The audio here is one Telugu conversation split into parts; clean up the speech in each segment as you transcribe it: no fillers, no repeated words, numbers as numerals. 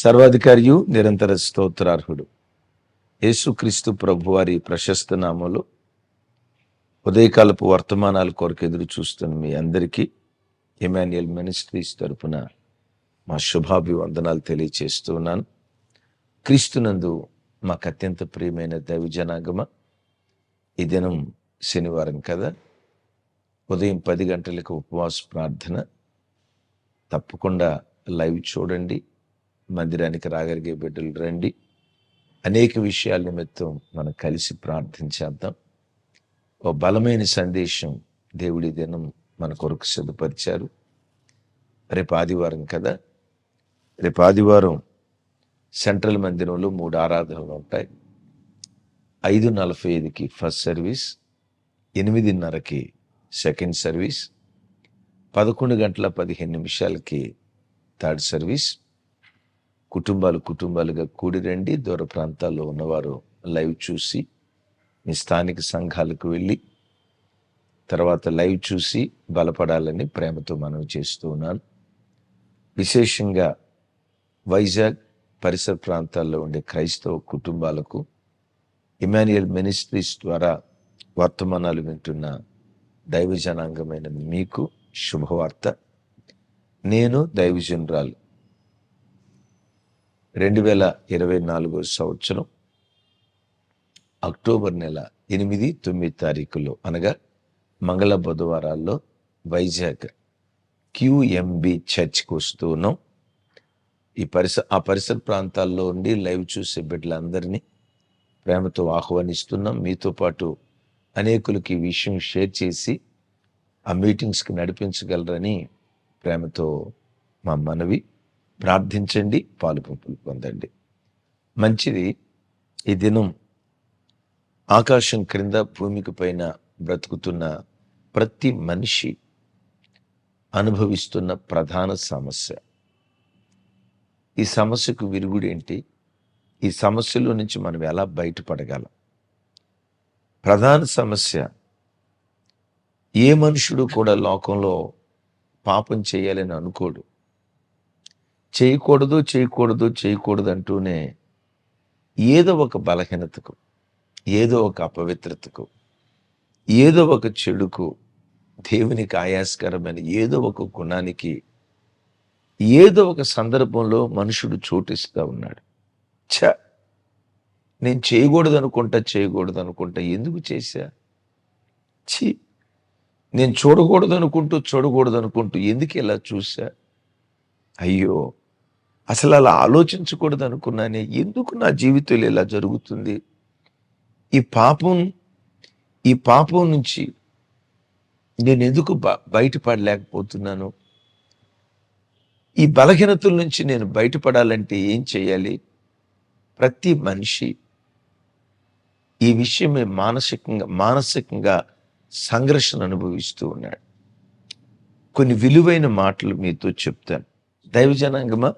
సర్వాధికారియు నిరంతర స్తోత్రార్హుడు యేసుక్రీస్తు ప్రభువారి ప్రశస్త నామములో ఉదయకాలపు వర్తమానాల కొరకు ఎదురు చూస్తున్న మీ అందరికీ ఇమాన్యుయల్ మినిస్ట్రీస్ తరపున మా శుభాభివందనాలు తెలియచేస్తూ ఉన్నాను. క్రీస్తునందు మాకు అత్యంత ప్రియమైన దైవ జనాంగమ, ఈ దినం శనివారం కదా, ఉదయం 10 గంటలకు ఉపవాస ప్రార్థన. తప్పకుండా లైవ్ చూడండి. మందిరానికి రాగలిగే బిడ్డలు రండి. అనేక విషయాల నిమిత్తం మనం కలిసి ప్రార్థించేద్దాం. ఓ బలమైన సందేశం దేవుడి దినం మన కొరకు సిద్ధపరిచారు. రేపు ఆదివారం కదా, రేపు ఆదివారం సెంట్రల్ మందిరంలో 3 ఆరాధనలు ఉంటాయి. 5:45కి ఫస్ట్ సర్వీస్, 8:30కి సెకండ్ సర్వీస్, 11:15 థర్డ్ సర్వీస్. కుటుంబాలుగా కూడి రండి. దూర ప్రాంతాల్లో ఉన్నవారు లైవ్ చూసి మీ స్థానిక సంఘాలకు వెళ్ళి తర్వాత లైవ్ చూసి బలపడాలని ప్రేమతో మనవి చేస్తూ ఉన్నాను. విశేషంగా వైజాగ్ పరిసర ప్రాంతాల్లో ఉండే క్రైస్తవ కుటుంబాలకు ఇమాన్యుయల్ మినిస్ట్రీస్ ద్వారా వర్తమానాలు వింటున్న దైవ జనాంగమైన మీకు శుభవార్త. నేను దైవజనురాలు 2024 సంవత్సరం అక్టోబర్ నెల 8, 9 తారీఖులో అనగా మంగళ బుధవారాల్లో వైజాగ్ QMB చర్చ్కి వస్తూ ఉన్నాం. ఆ పరిసర ప్రాంతాల్లో ఉండి లైవ్ చూసే బిడ్డలందరినీ ప్రేమతో ఆహ్వానిస్తున్నాం. మీతో పాటు అనేకులకి ఈ విషయం షేర్ చేసి ఆ మీటింగ్స్కి నడిపించగలరని ప్రేమతో మా మనవి. ప్రార్థించండి, పాలు పంపులు పొందండి. మంచిది. ఈ దినం ఆకాశం క్రింద భూమికి పైన బ్రతుకుతున్న ప్రతి మనిషి అనుభవిస్తున్న ప్రధాన సమస్య. ఈ సమస్యకు విరుగుడేంటి? ఈ సమస్యలో నుంచి మనం ఎలా బయటపడగలం? ప్రధాన సమస్య, ఏ మనుషుడు కూడా లోకంలో పాపం చేయాలని అనుకోడు. చేయకూడదు అంటూనే ఏదో ఒక బలహీనతకు, ఏదో ఒక అపవిత్రతకు, ఏదో ఒక చెడుకు, దేవునికి ఆయాస్కరమైన ఏదో ఒక గుణానికి, ఏదో ఒక సందర్భంలో మనుషుడు చోటిస్తూ ఉన్నాడు. నేను చేయకూడదు అనుకుంటా ఎందుకు చేశా? నేను చూడకూడదు అనుకుంటూ ఎందుకు ఇలా చూసా? అయ్యో, అసలు అలా ఆలోచించకూడదు అనుకున్నానే, ఎందుకు నా జీవితంలో ఇలా జరుగుతుంది? ఈ పాపం నుంచి నేను ఎందుకు బయటపడలేకపోతున్నాను? ఈ బలహీనతల నుంచి నేను బయటపడాలంటే ఏం చేయాలి? ప్రతి మనిషి ఈ విషయమే మానసికంగా సంఘర్షణ అనుభవిస్తూ ఉన్నాడు. కొన్ని విలువైన మాటలు మీతో చెప్తాను. దైవజనాంగమా,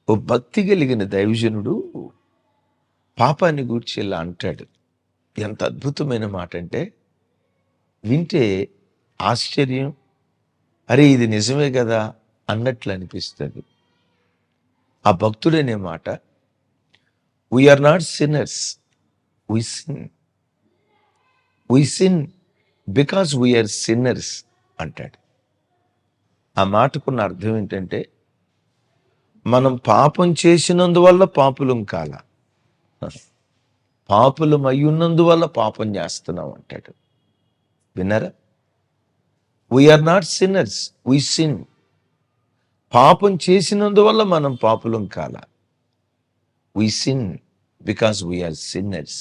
ఓ భక్తి కలిగిన దైవజనుడు పాపాన్ని గూర్చి ఇలా అంటాడు. ఎంత అద్భుతమైన మాట అంటే వింటే ఆశ్చర్యం, అరే ఇది నిజమే కదా అన్నట్లు అనిపిస్తుంది. ఆ భక్తుడనే మాట, we are not sinners, we sin because we are sinners అంటాడు. ఆ మాటకున్న అర్థం ఏంటంటే, మనం పాపం చేసినందువల్ల పాపులం కాల, పాపులం అయ్యున్నందువల్ల పాపం చేస్తున్నాం అంటాడు. విన్నారా? We are not sinners, we sin. పాపం చేసినందువల్ల మనం పాపులం కాల, we sin because we are sinners.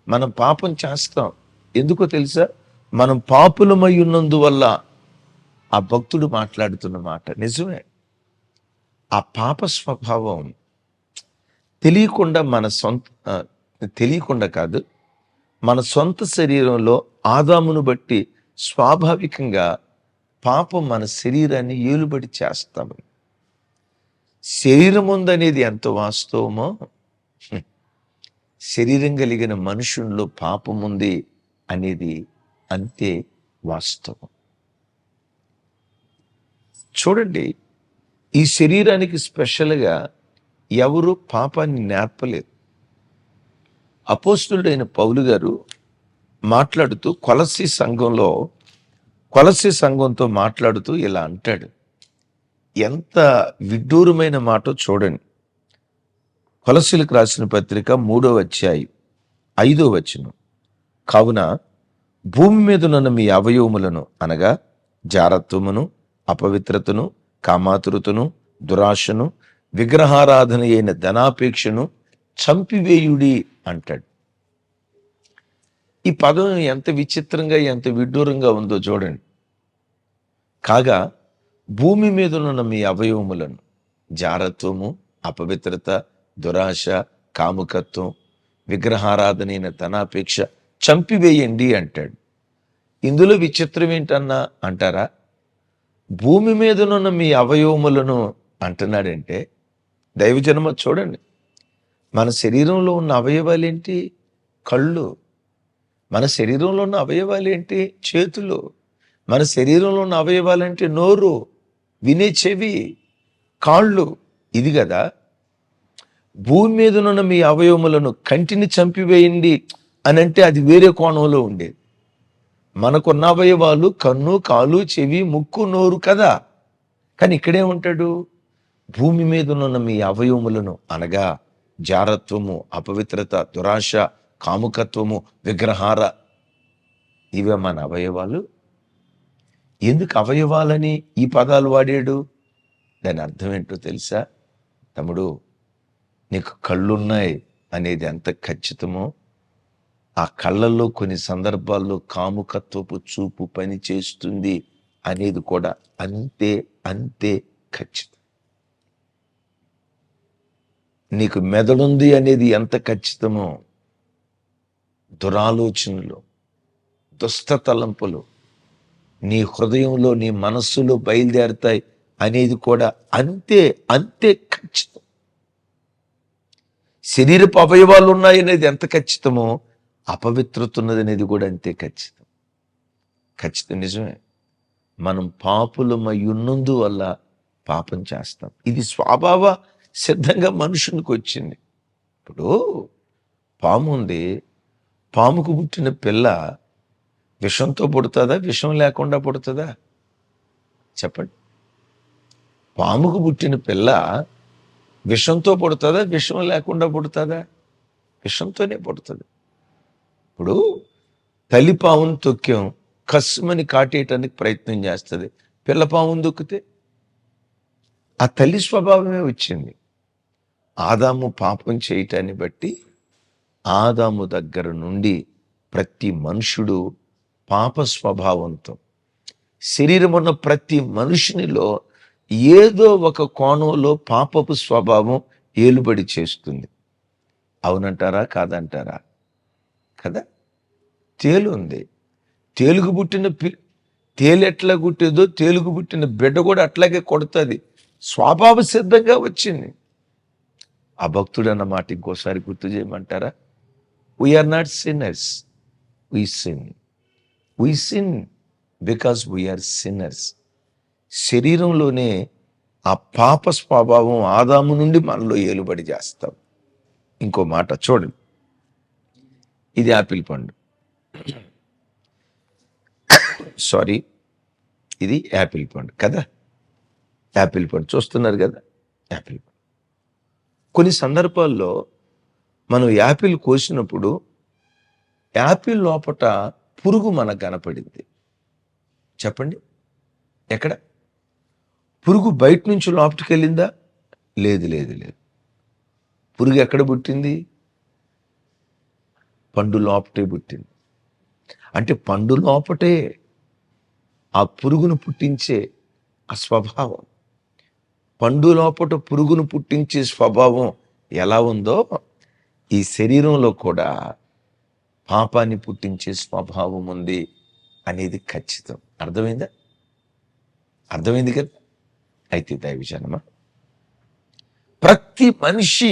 మనం పాపం చేస్తాం. ఎందుకో తెలుసా? మనం పాపులమై ఉన్నందువల్ల. ఆ భక్తుడు మాట్లాడుతున్న మాట నిజమే. ఆ పాప స్వభావం తెలియకుండా కాదు, మన సొంత శరీరంలో ఆదామును బట్టి స్వాభావికంగా పాపం మన శరీరాన్ని ఏలుబడి చేస్తాము. శరీరం ఉందనేది ఎంత వాస్తవమో, శరీరం కలిగిన మనుషుల్లో పాపం ఉంది అనేది అంతే వాస్తవం. చూడండి, ఈ శరీరానికి స్పెషల్గా ఎవరు పాపాన్ని నేర్పలేదు. అపోస్తులుడైన పౌలు గారు మాట్లాడుతూ కొలస్సీ సంఘంతో మాట్లాడుతూ ఇలా అంటాడు. ఎంత విడ్డూరమైన మాటో చూడండి. కొలస్సీలకు రాసిన పత్రిక 3వ అధ్యాయం 5వ వచనం. కావున భూమి మీదనున్న మీ అవయవములను అనగా జారత్వమును, అపవిత్రతను, కామాతురతను, దురాశను, విగ్రహారాధన అయిన ధనాపేక్షను చంపివేయుడి అంటాడు. ఈ పదం ఎంత విచిత్రంగా ఎంత విడ్డూరంగా ఉందో చూడండి. కాగా భూమి మీదనున్న మీ అవయవములను జారత్వము, అపవిత్రత, దురాశ, కాముకత్వం, విగ్రహారాధనైన ధనాపేక్ష చంపివేయండి అంటాడు. ఇందులో విచిత్రం ఏంటన్నా అంటారా? భూమి మీదనున్న మీ అవయవములను అంటున్నాడంటే, దైవజనమ చూడండి, మన శరీరంలో ఉన్న అవయవాలు ఏంటి? కళ్ళు. మన శరీరంలో ఉన్న అవయవాలు ఏంటి? చేతులు. మన శరీరంలో ఉన్న అవయవాలంటే నోరు, వినే చెవి, కాళ్ళు. ఇది కదా. భూమి మీదనున్న మీ అవయవములను కంటిని చంపివేయండి అని అంటే అది వేరే కోణంలో ఉండేది. మనకున్న అవయవాలు కన్ను, కాలు, చెవి, ముక్కు, నోరు కదా. కానీ ఇక్కడే ఉంటాడు, భూమి మీదనున్న మీ అవయవములను అనగా జారత్వము, అపవిత్రత, దురాశ, కాముకత్వము, విగ్రహార, ఇవే మన అవయవాలు. ఎందుకు అవయవాలని ఈ పదాలు వాడాడు? దాని అర్థం ఏంటో తెలుసా? తమ్ముడు, నీకు కళ్ళున్నాయి అనేది ఎంత ఖచ్చితమో, ఆ కళ్ళల్లో కొన్ని సందర్భాల్లో కాముకత్వపు చూపు పని చేస్తుంది అనేది కూడా అంతే అంతే ఖచ్చితం. నీకు మెదడుంది అనేది ఎంత ఖచ్చితమో, దురాలోచనలు, దుష్ట తలంపులు నీ హృదయంలో, నీ మనస్సులో బయలుదేరుతాయి అనేది కూడా అంతే అంతే ఖచ్చితం. శరీరపు అవయవాలు ఉన్నాయనేది ఎంత ఖచ్చితమో, అపవిత్రత ఉన్నది అనేది కూడా అంతే ఖచ్చితం. ఖచ్చితం, నిజమే. మనం పాపులమై ఉన్నందు వల్ల పాపం చేస్తాం. ఇది స్వభావ సిద్ధంగా మనుషునికి వచ్చింది. ఇప్పుడు పాము ఉంది, పాముకు పుట్టిన పిల్ల విషంతో పుడుతుందా, విషం లేకుండా పుడుతుందా? చెప్పండి. పాముకు పుట్టిన పిల్ల విషంతో పుడుతుందా, విషం లేకుండా పుడుతుందా? విషంతోనే పుడుతుంది. ఇప్పుడు తల్లి పావును తొక్కాం, కస్సుమని కాటేయటానికి ప్రయత్నం చేస్తుంది. పిల్ల పావును దొక్కితే ఆ తల్లి స్వభావమే వచ్చింది. ఆదాము పాపం చేయటాన్ని బట్టి ఆదాము దగ్గర నుండి ప్రతి మనుషుడు పాప స్వభావంతో, శరీరం ఉన్న ప్రతి మనుషునిలో ఏదో ఒక కోణంలో పాపపు స్వభావం ఏలుబడి చేస్తుంది. అవునంటారా కాదంటారా? కదా. తేలు ఉంది, తేలుగు పుట్టిన తేలు ఎట్లా పుట్టేదో తేలుగు పుట్టిన బిడ్డ కూడా అట్లాగే కొడుతుంది. స్వభావ సిద్ధంగా వచ్చింది. ఆ భక్తుడు అన్న మాట ఇంకోసారి గుర్తు చేయమంటారా? We're not sinners, we sin. We sin because we are sinners. శరీరంలోనే ఆ పాప స్వభావం ఆదాము నుండి మనలో ఏలుబడి చేస్తాం. ఇంకో మాట చూడండి, ఇది యాపిల్ పండు, సారీ, ఇది యాపిల్ పండు కదా. యాపిల్ పండు చూస్తున్నారు కదా, యాపిల్ పండు. కొన్ని సందర్భాల్లో మనం యాపిల్ కోసినప్పుడు యాపిల్ లోపట పురుగు మనకు కనపడింది. చెప్పండి, ఎక్కడ? పురుగు బయట నుంచి లోపలికి వెళ్ళిందా? లేదు లేదు లేదు. పురుగు ఎక్కడ పుట్టింది? పండు లోపటే పుట్టింది. అంటే పండు లోపటే ఆ పురుగును పుట్టించే ఆ స్వభావం, పండు లోపట పురుగును పుట్టించే స్వభావం ఎలా ఉందో ఈ శరీరంలో కూడా పాపాన్ని పుట్టించే స్వభావం ఉంది అనేది ఖచ్చితం. అర్థమైందా? అర్థమైంది కదా. అయితే దైవజనమా, ప్రతి మనిషి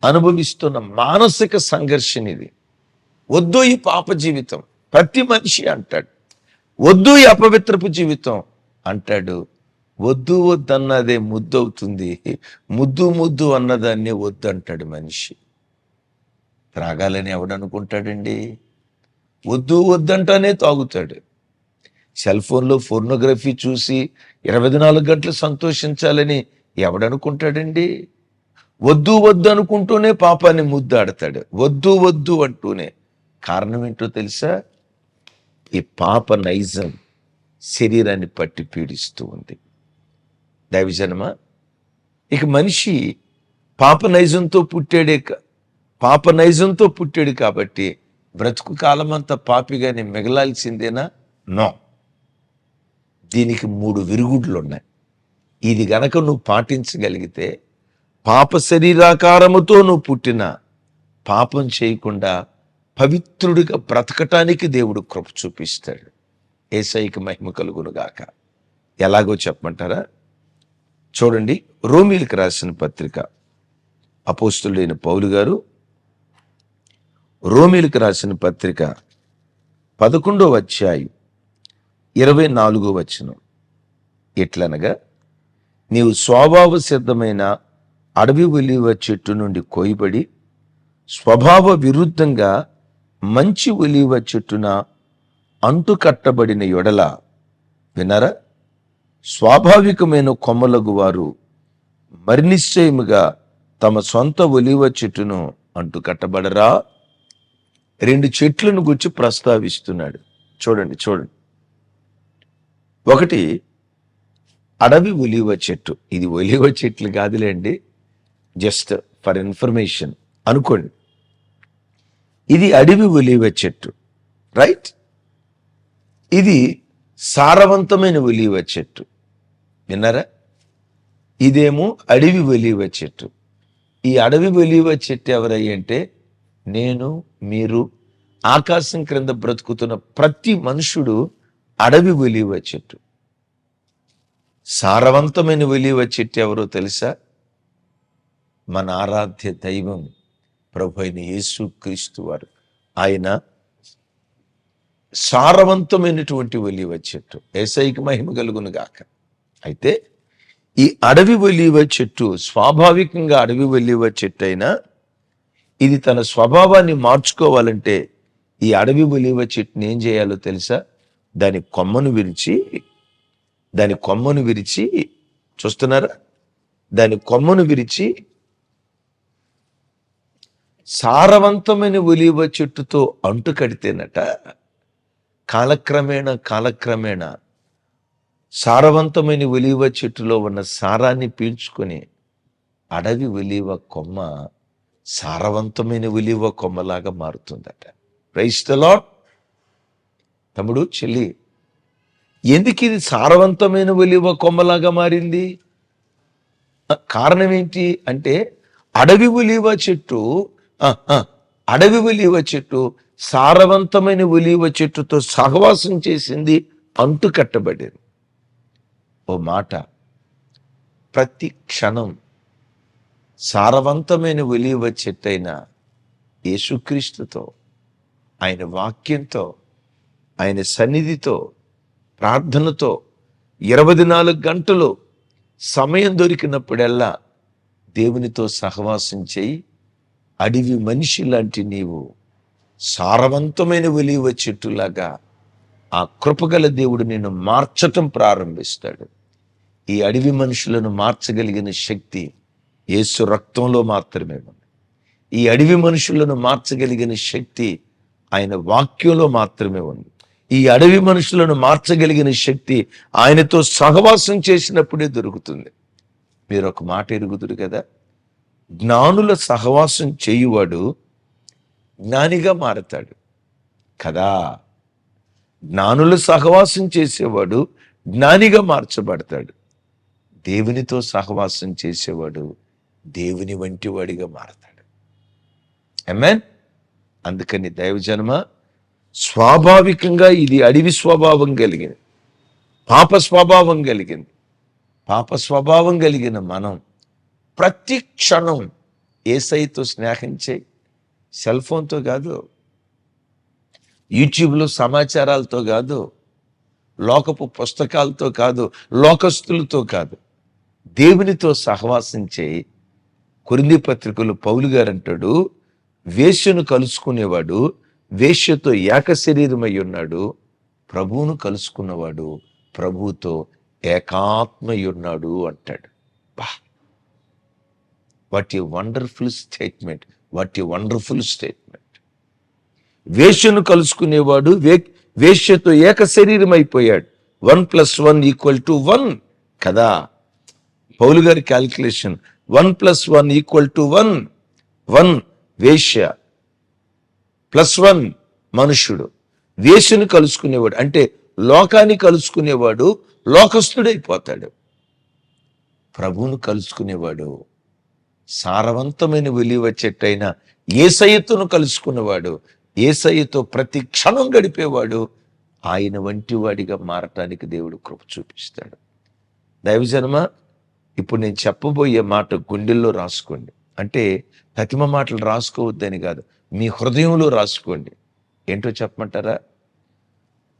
అనుభవిస్తున్న మానసిక సంఘర్షణ ఇది. వద్దు ఈ పాప జీవితం ప్రతి మనిషి అంటాడు, వద్దు ఈ అపవిత్రపు జీవితం అంటాడు. వద్దు వద్దన్నదే ముద్దు అవుతుంది, ముద్దు ముద్దు అన్నదాన్ని వద్దు అంటాడు మనిషి. త్రాగాలని ఎవడనుకుంటాడండి? వద్దు వద్దంటానే తాగుతాడు. సెల్ ఫోన్లో ఫోర్నోగ్రఫీ చూసి 24 గంటలు సంతోషించాలని ఎవడనుకుంటాడండి? వద్దు వద్దు అనుకుంటూనే పాపాన్ని ముద్దాడతాడు, వద్దు వద్దు అంటూనే. కారణం ఏంటో తెలుసా? ఈ పాప నైజం శరీరాన్ని పట్టి పీడిస్తూ ఉంది. దైవజనమా, ఇక మనిషి పాప నైజంతో పుట్టాడు కాబట్టి బ్రతుకు కాలమంతా పాపిగానే మిగలాల్సిందేనా? నో. దీనికి 3 విరుగుడ్లు ఉన్నాయి. ఇది గనక నువ్వు పాటించగలిగితే పాప శరీరాకారముతో నువ్వు పుట్టిన పాపం చేయకుండా పవిత్రుడిగా బ్రతకటానికి దేవుడు కృప చూపిస్తాడు. యేసయ్యకి మహిమ కలుగునుగాక. ఎలాగో చెప్పమంటారా? చూడండి, రోమీయులకు రాసిన పత్రిక అపోస్తులుడైన పౌలు గారు రోమీయులకు రాసిన పత్రిక 11వ అధ్యాయం 24వ వచనం. ఎట్లనగా, నీవు స్వభావ సిద్ధమైన అడవి ఒలీవ చెట్టు నుండి కోయబడి స్వభావ విరుద్ధంగా మంచి ఒలీవ చెట్టున అంటు కట్టబడిన యొడల, వినరా, స్వాభావికమైన కొమ్మలగు వారు మరి నిశ్చయముగా తమ సొంత ఒలీవ చెట్టును అంటు కట్టబడరా? 2 చెట్లను గురించి ప్రస్తావిస్తున్నాడు. చూడండి. ఒకటి అడవి ఒలీవ చెట్టు. ఇది ఒలీవ చెట్లు కాదులేండి, జస్ట్ ఫర్ ఇన్ఫర్మేషన్ అనుకోండి. ఇది అడవి ఒలీవ చెట్టు, రైట్? ఇది సారవంతమైన ఒలీవ చెట్టు, విన్నారా? ఇదేమో అడవి ఒలీవ చెట్టు. ఈ అడవి ఒలీవ చెట్టు ఎవరయ్యంటే నేను, మీరు, ఆకాశం క్రింద బ్రతుకుతున్న ప్రతి మనుషుడు అడవి ఒలీవ చెట్టు. సారవంతమైన ఒలీవ చెట్టు ఎవరో తెలుసా? మన ఆరాధ్య దైవం ప్రభు అయిన యేసుక్రీస్తు వారు. ఆయన సారవంతమైనటువంటి ఒలీవ చెట్టు. యేసయ్యకి మహిమ కలుగును గాక. అయితే ఈ అడవి ఒలీవ చెట్టు స్వాభావికంగా అడవి ఒలీవ చెట్టు అయినా ఇది తన స్వభావాన్ని మార్చుకోవాలంటే ఈ అడవి ఒలీవ చెట్టుని ఏం చేయాలో తెలుసా? దాని కొమ్మను విరిచి చూస్తున్నారా? దాని కొమ్మను విరిచి సారవంతమైన ఒలీవ చెట్టుతో అంటు కడితేనట కాలక్రమేణా సారవంతమైన ఒలీవ చెట్టులో ఉన్న సారాన్ని పీల్చుకొని అడవి ఒలీవ కొమ్మ సారవంతమైన ఒలీవ కొమ్మలాగా మారుతుందట. Praise the Lord. తమ్ముడు, చెల్లి, ఎందుకు ఇది సారవంతమైన ఒలీవ కొమ్మలాగా మారింది? కారణం ఏంటి అంటే అడవి ఒలీవ చెట్టు సారవంతమైన ఒలీవ చెట్టుతో సహవాసం చేసింది, అంటు కట్టబడింది. ఓ మాట, ప్రతి క్షణం సారవంతమైన ఒలీవ చెట్టు అయిన యేసుక్రీస్తుతో, ఆయన వాక్యంతో, ఆయన సన్నిధితో, ప్రార్థనతో 24 గంటలు సమయం దొరికినప్పుడల్లా దేవునితో సహవాసం చేయి. అడవి మనిషి లాంటి నీవు సారవంతమైన ఒలీవ చెట్టులాగా ఆ కృపగల దేవుడు నిన్ను మార్చటం ప్రారంభిస్తాడు. ఈ అడవి మనుషులను మార్చగలిగిన శక్తి యేసు రక్తంలో మాత్రమే ఉంది. ఈ అడవి మనుషులను మార్చగలిగిన శక్తి ఆయన వాక్యంలో మాత్రమే ఉంది. ఈ అడవి మనుషులను మార్చగలిగిన శక్తి ఆయనతో సహవాసం చేసినప్పుడే దొరుకుతుంది. మీరు ఒక మాట ఎరుగుదురు కదా, జ్ఞానుల సహవాసం చేయువాడు జ్ఞానిగా మారతాడు కదా. జ్ఞానుల సహవాసం చేసేవాడు జ్ఞానిగా మార్చబడతాడు. దేవునితో సహవాసం చేసేవాడు దేవుని వంటి వాడిగా మారతాడు. ఆమేన్. అందుకని దైవజనమ, స్వాభావికంగా ఇది అడవి స్వభావం కలిగింది, పాప స్వభావం కలిగిన మనం ప్రతి క్షణం యేసయ్యతో స్నేహం చేయి. సెల్ ఫోన్తో కాదు, యూట్యూబ్లో సమాచారాలతో కాదు, లోకపు పుస్తకాలతో కాదు, లోకస్తులతో కాదు, దేవునితో సహవాసం చేయి. కొరింథీ పత్రికలో పౌలు గారు అంటాడు, వేశ్యను కలుసుకునేవాడు వేశ్యతో ఏక శరీరమై ఉన్నాడు, ప్రభువును కలుసుకున్నవాడు ప్రభువుతో ఏకాత్మై ఉన్నాడు అంటాడు. What a wonderful statement, what a wonderful statement. వేశ్యను కలుసుకునేవాడు వేశ్యతో ఏక శరీరం అయిపోయాడు. 1+1 = 1 కదా పౌలు గారి క్యాల్కులేషన్. 1+1 = 1. 1 వేశ్య +1 మనుష్యుడు. వేశ్యను కలుసుకునేవాడు అంటే లోకాన్ని కలుసుకునేవాడు లోకస్తుడైపోతాడు. ప్రభువును కలుసుకునేవాడు సారవంతమైన ఒలీవ చెట్టైన యేసయ్యను కలుసుకున్నవాడు, యేసయ్యతో ప్రతి క్షణం గడిపేవాడు ఆయన వంటి వాడిగా మారటానికి దేవుడు కృప చూపిస్తాడు. దైవజనమా, ఇప్పుడు నేను చెప్పబోయే మాట గుండెల్లో రాసుకోండి. అంటే తతిమ మాటలు రాసుకోవద్దని కాదు, మీ హృదయంలో రాసుకోండి. ఏంటో చెప్పమంటారా?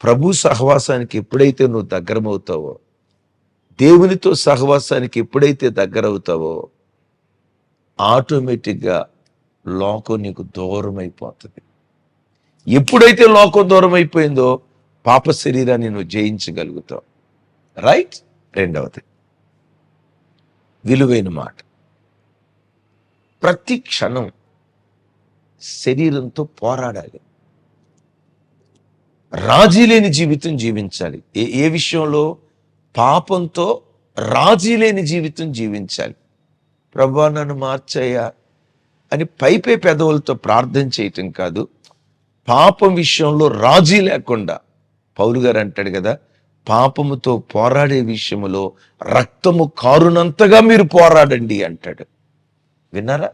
ప్రభు సహవాసానికి ఎప్పుడైతే నువ్వు దగ్గరమవుతావో, దేవునితో సహవాసానికి ఎప్పుడైతే దగ్గర అవుతావో, ఆటోమేటిక్గా లోకం నీకు దూరం అయిపోతుంది. ఎప్పుడైతే లోకం దూరం అయిపోయిందో పాప శరీరాన్ని నువ్వు జయించగలుగుతావు. రైట్. రెండవది విలువైన మాట, ప్రతి క్షణం శరీరంతో పోరాడాలి. రాజీ లేని జీవితం జీవించాలి. ఏ విషయంలో? పాపంతో రాజీ లేని జీవితం జీవించాలి. ప్రభువా నన్ను మార్చయ్యా అని పైపే పెదవులతో ప్రార్థన చేయటం కాదు, పాపం విషయంలో రాజీ లేకుండా. పౌలు గారు అంటాడు కదా, పాపముతో పోరాడే విషయంలో రక్తము కారునంతగా మీరు పోరాడండి అంటాడు. విన్నారా?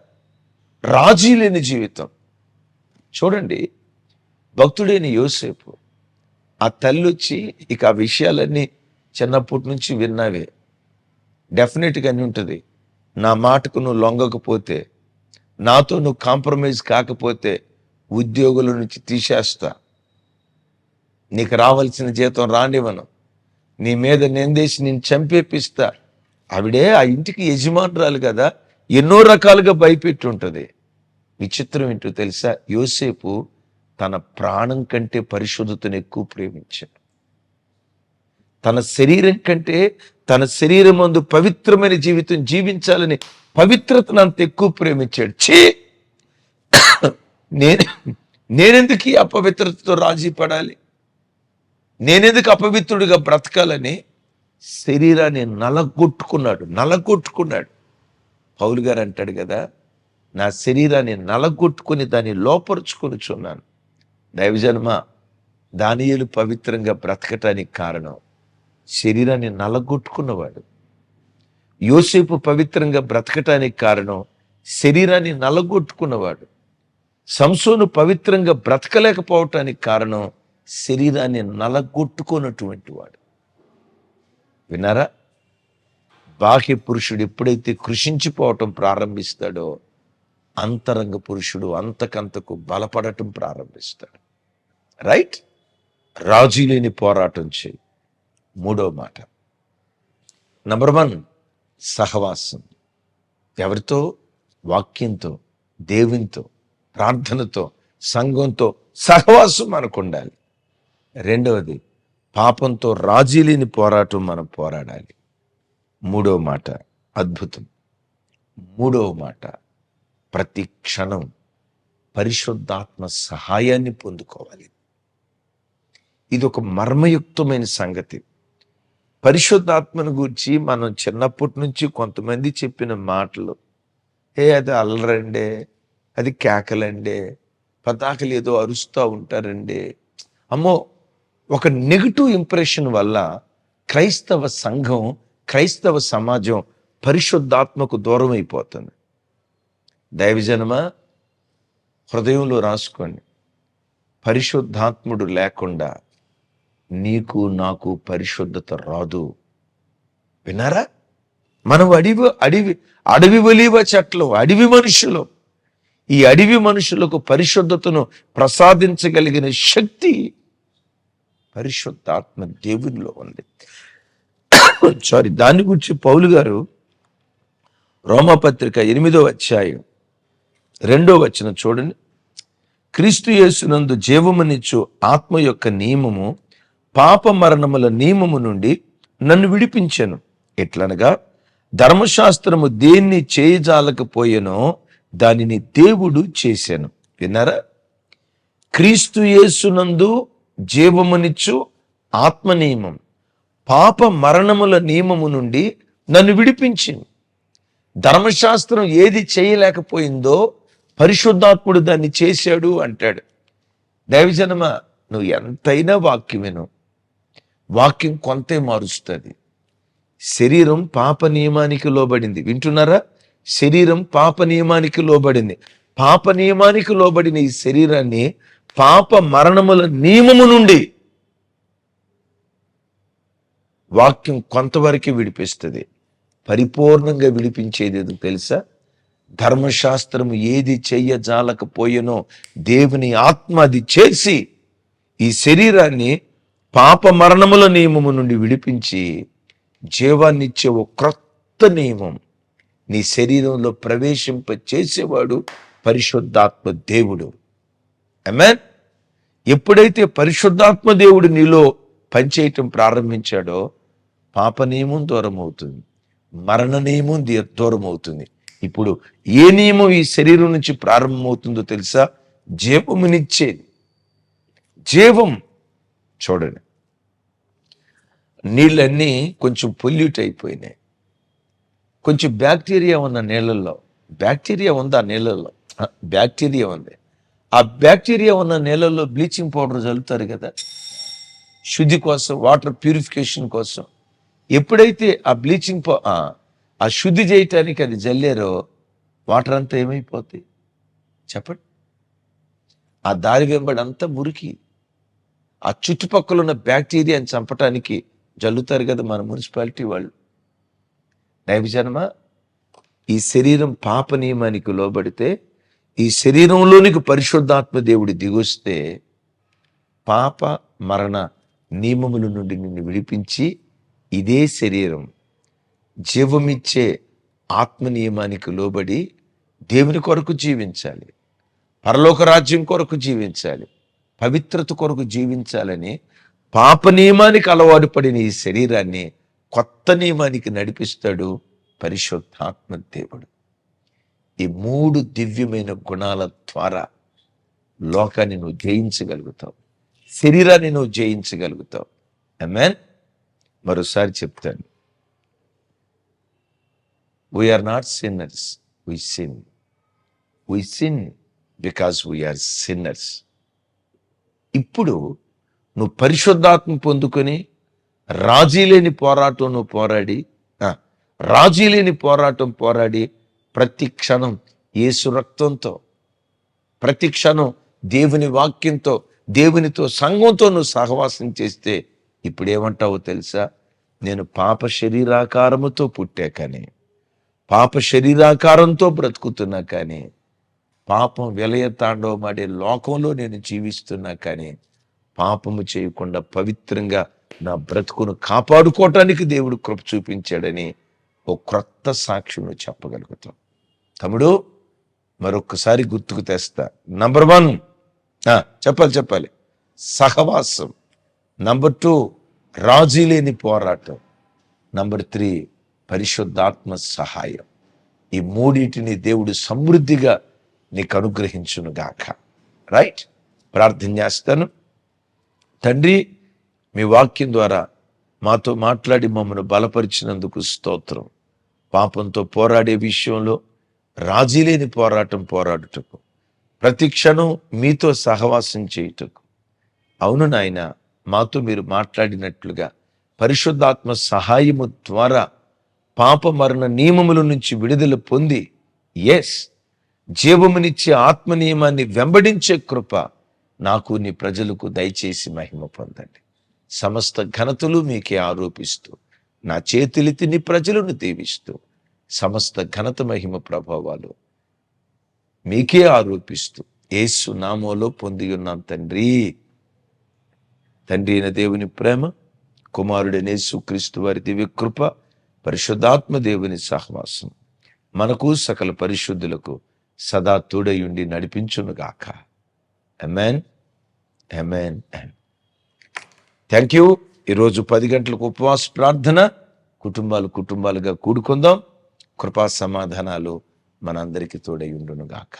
రాజీ లేని జీవితం. చూడండి, భక్తుడైన యోసేపు, ఆ తల్లి వచ్చి ఇక ఆ విషయాలన్నీ చిన్నప్పటి నుంచి విన్నావే, డెఫినెట్గా అని ఉంటుంది. నా మాటకు నువ్వు లొంగకపోతే, నాతో నువ్వు కాంప్రమైజ్ కాకపోతే ఉద్యోగుల నుంచి తీసేస్తా, నీకు రావాల్సిన జీతం రానివ్వను, నీ మీద నిందేసి నేను చంపేపిస్తా. ఆవిడే ఆ ఇంటికి యజమానురాలు కదా, ఎన్నో రకాలుగా భయపెట్టి ఉంటుంది. విచిత్రం ఏంటో తెలుసా? యోసేపు తన ప్రాణం కంటే పరిశుద్ధతను ఎక్కువ ప్రేమించాడు. తన శరీరం కంటే తన శరీరం మందు పవిత్రమైన జీవితం జీవించాలని పవిత్రతను అంత ఎక్కువ ప్రేమించాడు. నేనెందుకు ఈ అపవిత్రతతో రాజీ పడాలి, నేనెందుకు అపవిత్రుడిగా బ్రతకాలని శరీరాన్ని నలగొట్టుకున్నాడు. పౌలు గారు అంటాడు కదా, నా శరీరాన్ని నలగొట్టుకుని దాన్ని లోపరుచుకొనిచున్నాను. దైవజన్మ, దానియేలు పవిత్రంగా బ్రతకటానికి కారణం శరీరాన్ని నలగొట్టుకున్నవాడు. యోసేపు పవిత్రంగా బ్రతకటానికి కారణం శరీరాన్ని నలగొట్టుకున్నవాడు. సంసోను పవిత్రంగా బ్రతకలేకపోవటానికి కారణం శరీరాన్ని నలగొట్టుకున్నటువంటి వాడు. విన్నారా? బాహ్య పురుషుడు ఎప్పుడైతే కృషించిపోవటం ప్రారంభిస్తాడో, అంతరంగ పురుషుడు అంతకంతకు బలపడటం ప్రారంభిస్తాడు. రైట్. రాజీ లేని పోరాటం చేయి. మూడవ మాట, నంబర్ 1 సహవాసం. ఎవరితో? వాక్యంతో, దేవునితో, ప్రార్థనతో, సంఘంతో సహవాసం మనకు ఉండాలి. రెండవది, పాపంతో రాజీ లేని పోరాటం మనం పోరాడాలి. మూడవ మాట అద్భుతం. మూడవ మాట, ప్రతి క్షణం పరిశుద్ధాత్మ సహాయాన్ని పొందుకోవాలి. ఇది ఒక మర్మయుక్తమైన సంగతి. పరిశుద్ధాత్మను గురించి మనం చిన్నప్పటి నుంచి కొంతమంది చెప్పిన మాటలు, అది అల్లరండే, అది కేకలండే, పతాకలు ఏదో అరుస్తూ ఉంటారండి. అమ్మో, ఒక నెగిటివ్ ఇంప్రెషన్ వల్ల క్రైస్తవ సంఘం, క్రైస్తవ సమాజం పరిశుద్ధాత్మకు దూరం అయిపోతుంది. దైవజనమా, హృదయంలో రాసుకోండి, పరిశుద్ధాత్ముడు లేకుండా నీకు నాకు పరిశుద్ధత రాదు. విన్నారా? మనం అడవి ఒలీవ చెట్లు, అడవి మనుషులు. ఈ అడవి మనుషులకు పరిశుద్ధతను ప్రసాదించగలిగిన శక్తి పరిశుద్ధాత్మ దేవునిలో ఉంది. దాని గురించి పౌలు గారు రోమాపత్రిక 8వ అధ్యాయం 2వ వచనం చూడండి. క్రీస్తు యేసునందు జీవమునిచ్చు ఆత్మ యొక్క నియమము పాప మరణముల నియమము నుండి నన్ను విడిపించెను. ఎట్లనగా ధర్మశాస్త్రము దేన్ని చేయజాలకపోయెనో దానిని దేవుడు చేశాను. విన్నారా? క్రీస్తు యేసునందు జీవమునిచ్చు ఆత్మ నియమం పాప మరణముల నియమము నుండి నన్ను విడిపించింది. ధర్మశాస్త్రం ఏది చేయలేకపోయిందో పరిశుద్ధాత్ముడు దాన్ని చేశాడు అంటాడు. దైవజనమా, నువ్వు ఎంతైనా వాక్యం విను, వాక్యం కొంతే మారుస్తుంది. శరీరం పాప నియమానికి లోబడింది. వింటున్నారా? శరీరం పాప నియమానికి లోబడింది. పాప నియమానికి లోబడిన ఈ శరీరాన్ని పాప మరణముల నియమము నుండి వాక్యం కొంతవరకు విడిపిస్తుంది. పరిపూర్ణంగా విడిపించేది ఎందుకు తెలుసా? ధర్మశాస్త్రం ఏది చెయ్యజాలకపోయేనో దేవుని ఆత్మ అది చేసి ఈ శరీరాన్ని పాప మరణముల నియమము నుండి విడిపించి జీవాన్నిచ్చే ఓ క్రొత్త నియమం నీ శరీరంలో ప్రవేశింప చేసేవాడు పరిశుద్ధాత్మ దేవుడు. ఆమేన్. ఎప్పుడైతే పరిశుద్ధాత్మ దేవుడు నీలో పనిచేయటం ప్రారంభించాడో పాప నియమం దూరం అవుతుంది, మరణ నియమం దూరం అవుతుంది. ఇప్పుడు ఏ నియమం ఈ శరీరం నుంచి ప్రారంభమవుతుందో తెలుసా? జీవమునిచ్చేది. జీవం. చూడండి, నీళ్ళన్నీ కొంచెం పొల్యూట్ అయిపోయినాయి. కొంచెం బ్యాక్టీరియా ఉన్న నీళ్ళల్లో, బ్యాక్టీరియా ఉంది ఆ నీళ్ళల్లో, బ్యాక్టీరియా ఉంది. ఆ బ్యాక్టీరియా ఉన్న నీళ్ళల్లో బ్లీచింగ్ పౌడర్ చల్లుతారు కదా, శుద్ధి కోసం, వాటర్ ప్యూరిఫికేషన్ కోసం. ఎప్పుడైతే ఆ బ్లీచింగ్ ఆ శుద్ధి చేయటానికి అది జల్లారో వాటర్ అంతా ఏమైపోతాయి చెప్పండి? ఆ దారి వెంబడి అంతా మురికి. ఆ చుట్టుపక్కల ఉన్న బ్యాక్టీరియాని చంపటానికి జల్లుతారు కదా మన మున్సిపాలిటీ వాళ్ళు. దైవజనమా, ఈ శరీరం పాప నియమానికి లోబడితే, ఈ శరీరంలోనికి పరిశుద్ధాత్మ దేవుడి దిగొస్తే పాప మరణ నియమముల నుండి నిన్ను విడిపించి ఇదే శరీరం జీవమిచ్చే ఆత్మ నియమానికి లోబడి దేవుని కొరకు జీవించాలి, పరలోక రాజ్యం కొరకు జీవించాలి, పవిత్రత కొరకు జీవించాలని పాప నియమానికి అలవాటు పడిన ఈ శరీరాన్ని కొత్త నియమానికి నడిపిస్తాడు పరిశుద్ధాత్మ దేవుడు. ఈ 3 దివ్యమైన గుణాల ద్వారా లోకాన్ని నువ్వు జయించగలుగుతావు, శరీరాన్ని నువ్వు జయించగలుగుతావు. ఆమేన్. మరోసారి చెప్తాను, we are not sinners, we sin. We sin because we are sinners. ఇప్పుడు నువ్వు పరిశుద్ధాత్మ పొందుకొని రాజీ లేని పోరాటం నువ్వు పోరాడి, రాజీ లేని పోరాటం పోరాడి ప్రతి క్షణం యేసు రక్తంతో, ప్రతి క్షణం దేవుని వాక్యంతో, దేవునితో, సంఘంతో నువ్వు సహవాసం చేస్తే ఇప్పుడు ఏమంటావో తెలుసా? నేను పాప శరీరాకారముతో పుట్టా కానీ, పాప శరీరాకారంతో బ్రతుకుతున్నా కానీ, పాపం విలయ తాండవమాడే లోకంలో నేను జీవిస్తున్నా కానీ, పాపము చేయకుండా పవిత్రంగా నా బ్రతుకును కాపాడుకోవటానికి దేవుడు కృప చూపించాడని ఓ క్రొత్త సాక్షి నువ్వు చెప్పగలుగుతావు. తమ్ముడు, మరొక్కసారి గుర్తుకు తెస్తా. నంబర్ 1 చెప్పాలి సహవాసం. నంబర్ 2 రాజీ లేని పోరాటం. నంబర్ 3 పరిశుద్ధాత్మ సహాయం. ఈ 3 దేవుడు సమృద్ధిగా నీకు అనుగ్రహించును గాక. రైట్? ప్రార్థన చేస్తాను. తండ్రి, మీ వాక్యం ద్వారా మాతో మాట్లాడి మమ్మల్ని బలపరిచినందుకు స్తోత్రం. పాపంతో పోరాడే విషయంలో రాజీ లేని పోరాటం పోరాడుటకు, ప్రతి క్షణం మీతో సహవాసం చేయుటకు. అవును నాయన, మాతో మీరు మాట్లాడినట్లుగా పరిశుద్ధాత్మ సహాయము ద్వారా పాప మరణ నియమముల నుంచి విడుదల పొంది జీవమునిచ్చే ఆత్మ నియమాన్ని వెంబడించే కృప నాకు, నీ ప్రజలకు దయచేసి మహిమ పొందండి. సమస్త ఘనతలు మీకే ఆరోపిస్తూ, నా చేతులెత్తి నీ ప్రజలను దీవిస్తూ, సమస్త ఘనత మహిమ ప్రభావాలు మీకే ఆరోపిస్తూ యేసు నామములో పొంది ఉన్నాం తండ్రి. తండ్రి అయిన దేవుని ప్రేమ, కుమారుడైన యేసుక్రీస్తు వారి దివ్య కృప, పరిశుద్ధాత్మ దేవుని సహవాసం మనకు సకల పరిశుద్ధులకు సదా తోడయుండి నడిపించునుగాక. ఆమేన్, ఆమేన్. Thank you. ఈరోజు 10 గంటలకు ఉపవాస ప్రార్థన. కుటుంబాలుగా కూడుకుందాం. కృపా సమాధానాలు మనందరికీ తోడయుండునుగాక.